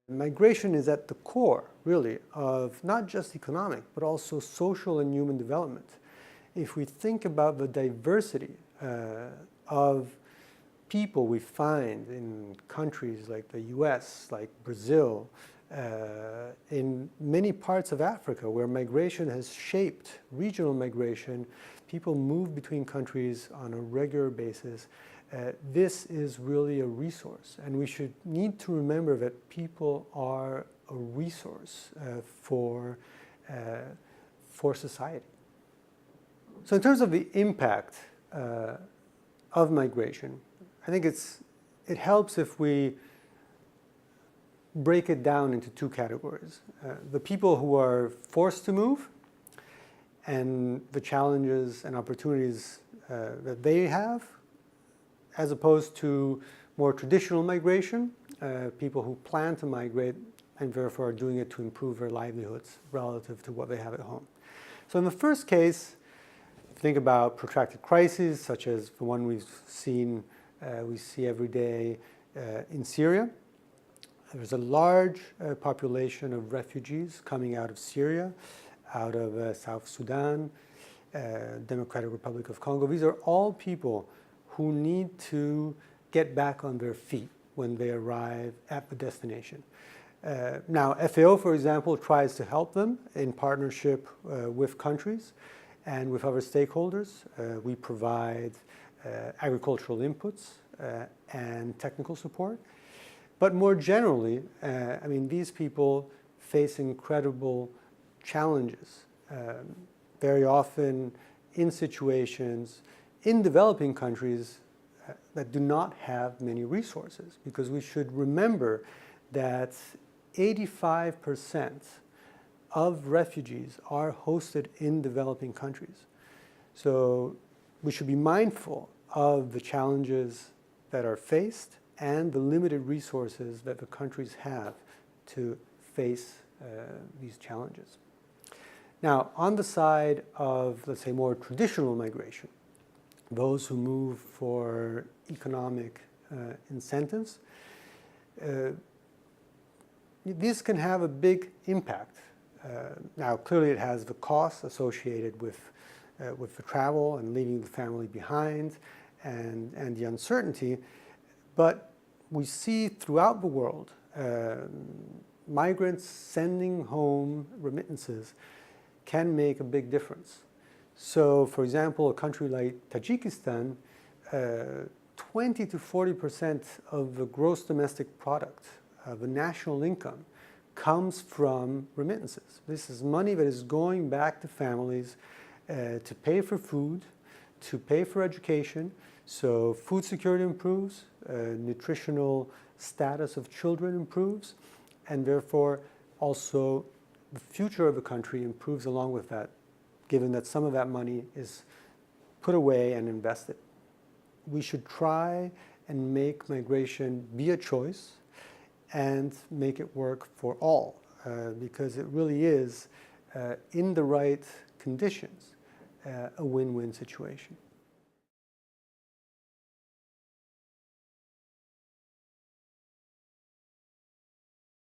Migration is at the core, really, of not just economic, but also social and human development. If we think about the diversity of people we find in countries like the US, like Brazil, in many parts of Africa where migration has shaped regional migration, people move between countries on a regular basis. This is really a resource, and we should need to remember that people are a resource for society. So in terms of the impact of migration, I think it helps if we break it down into two categories. The people who are forced to move and the challenges and opportunities that they have, as opposed to more traditional migration, people who plan to migrate and therefore are doing it to improve their livelihoods relative to what they have at home. So in the first case, think about protracted crises such as the one we see every day in Syria. There's a large population of refugees coming out of Syria, out of South Sudan, Democratic Republic of Congo. These are all people who need to get back on their feet when they arrive at the destination. Now, FAO, for example, tries to help them in partnership with countries and with other stakeholders. We provide agricultural inputs and technical support. But more generally, these people face incredible challenges, very often in situations in developing countries that do not have many resources, because we should remember that 85% of refugees are hosted in developing countries. So we should be mindful of the challenges that are faced and the limited resources that the countries have to face these challenges. Now, on the side of, let's say, more traditional migration, those who move for economic incentives, this can have a big impact. Now, clearly it has the costs associated with the travel and leaving the family behind and the uncertainty, but we see throughout the world migrants sending home remittances can make a big difference. So, for example, a country like Tajikistan, 20 to 40% of the gross domestic product, the national income, comes from remittances. This is money that is going back to families to pay for food, to pay for education. So food security improves, nutritional status of children improves, and therefore also the future of the country improves along with that, given that some of that money is put away and invested. We should try and make migration be a choice and make it work for all, because it really is, in the right conditions, a win-win situation.